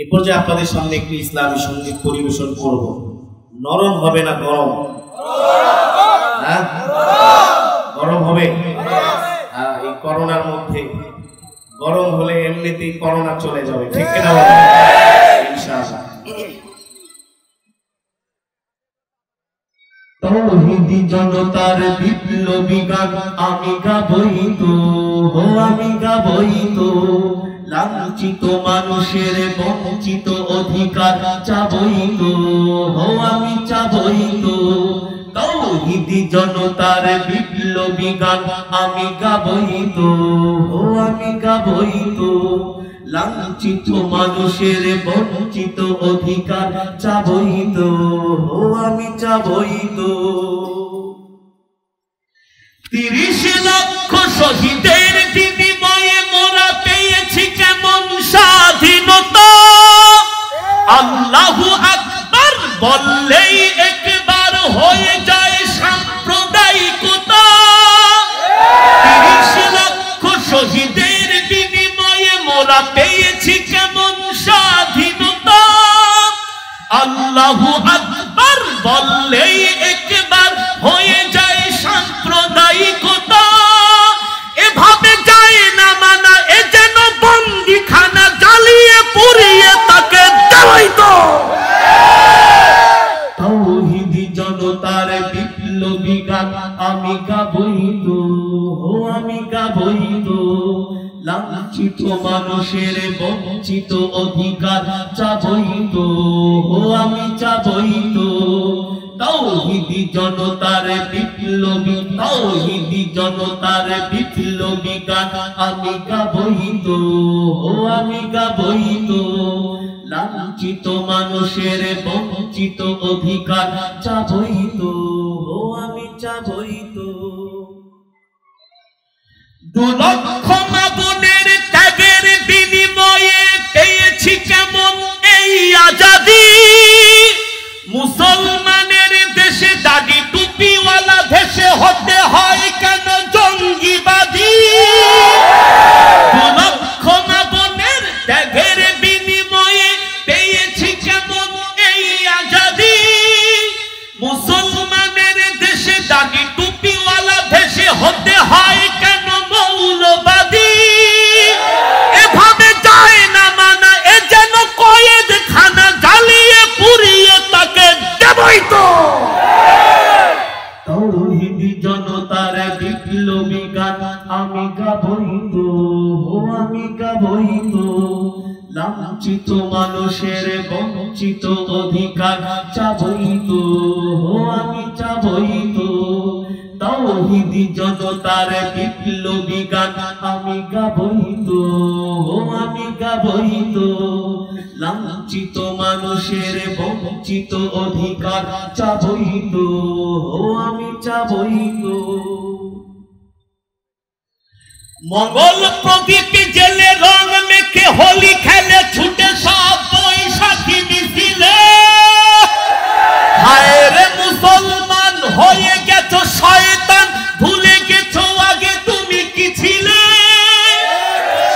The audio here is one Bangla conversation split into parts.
এই পর্যায়ে আপনাদের সামনে একটি ইসলামী সঙ্গীত পরিবেশন করব। নরম হবে না গরম? গরম হবে। এই করোনার মধ্যে গরম হলে এমনিতেই করোনা চলে যাবে, ঠিক কিনা বলেন? ইনশাআল্লাহ। তৌহিদি জনতার বিপ্লবী গান আমি গাবই তো, আমি গাবই তো। লাঞ্ছিত মানুষের বঞ্চিত অধিকার চাবই তো, আমি চাবই তো। তৌহিদি জনতার বিপ্লবী গান আমি গাবই তো, আমি গাবই তো। লাঞ্ছিত মানুষের বঞ্চিত অধিকার চাবই তো, আমি চাবই তো। 30 লক্ষ শহীদের বিনিময়ে মোরা পেয়েছি কেমন স্বাধীনতা। আল্লাহু আকবার বললেই একবার হয়ে যায় সাম্প্রদায়িকতা। 30 লক্ষ শহীদের বিনিময়ে মোরা পেয়েছি কেমন স্বাধীনতা। আল্লাহু আকবার বললেই একবার হয়ে যায় সাম্প্রদায়িকতা। এভাবে যায় না মানা, এ যেন বন্দিখানা, জ্বালিয়ে পুড়িয়ে তাকে দেওয়াই তো। তৌহিদি জনতার বিপ্লবী গান আমি গাবই তো, আমি গাবই তো। লাঞ্ছিত মানুষের বঞ্চিত অধিকার চাবই তো, আমি চাবই তো। তৌহিদি জনতার বিপ্লবী, তৌহিদি জনতার বিপ্লবী গান আমি গাবই তো, আমি গাবই তো। লাঞ্ছিত মানুষের বঞ্চিত অধিকার চাবই তো, আমি চাবই তো। 2 লক্ষ মাবুনের ত্যাগের বিনিময়ে পেয়েছি কেমন এই আজাদি। মুসলমানের দেশে দাড়ি টুপিওয়ালা দেশে হতে হয় কেন জঙ্গিবাদী। 2 লক্ষ মাবুনের ত্যাগের বিনিময়ে পেয়েছি কেমন এই আজাদি। মুসলমানের দেশে দাড়ি টুপিওয়ালা দেশে হতে হয় কেন মৌলবাদী। এভাবে যায় না মানা, এ যেন কয়েদ খানা, জ্বালিয়ে পুড়িয়ে তাকে দেবই তো। তৌহিদি জনতার বিপ্লবী গান আমি গাবই তো, আমি গাবই তো। লাঞ্ছিত মানুষের বঞ্চিত অধিকার চাবই তো, আমি চাবই তো। তৌহিদি জনতার বিপ্লবী গান আমি গাবই তো, আমি গাবই তো। লাঞ্ছিত মানুষের বঞ্চিত অধিকার চাবই তো, আমি চাবই তো। মঙ্গল প্রদীপ জেলে রং মেখে হোলি খেলে ছুটে সব বৈশাখী মিছিলে। হায় রে মুসলমান হয়ে গেছো শয়তান, ভুলে গেছো আগে তুমি কি ছিলে।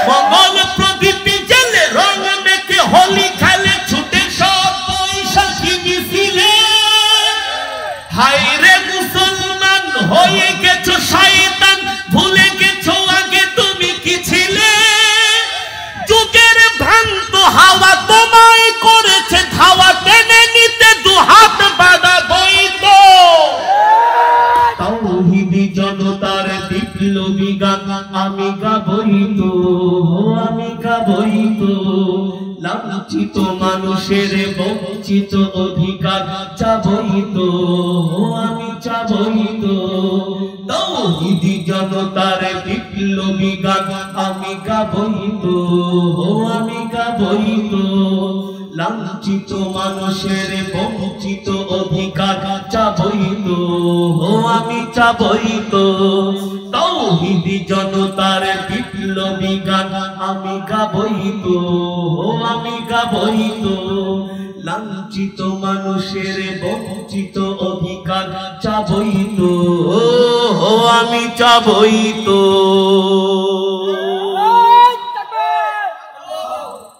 মঙ্গল প্রদীপ জেলে রং মেখে হোলি খেলে ছুটে সব বৈশাখী মিছিলে। হায় রে মুসলমান হয়ে গেছো শয়তান, ভুলে গেছো আগে তুমি কি ছিলে। যুগের ভ্রান্ত হাওয়া তোমায় করেছে ধাওয়া, টেনে নিতে 2 হাত বাড়াবই তো। তৌহিদি জনতার বিপ্লবী গান আমি গাবই তো, আমি গাবই তো। লাঞ্ছিত মানুষের বঞ্চিত অধিকার চাবই তো, আমি চাবই তো। তৌহিদি জনতার বিপ্লবী গান আমি গাবই তো, আমি গাবই তো। লাঞ্ছিত মানুষের বঞ্চিত অধিকার চাবই তো, আমি চাবই তো। তৌহিদি জনতার বিপ্লবী গান আমি গাবই তো, আমি গাবই তো। লাঞ্ছিত মানুষের বঞ্চিত অধিকার চাবই তো, আমি চাবই তো।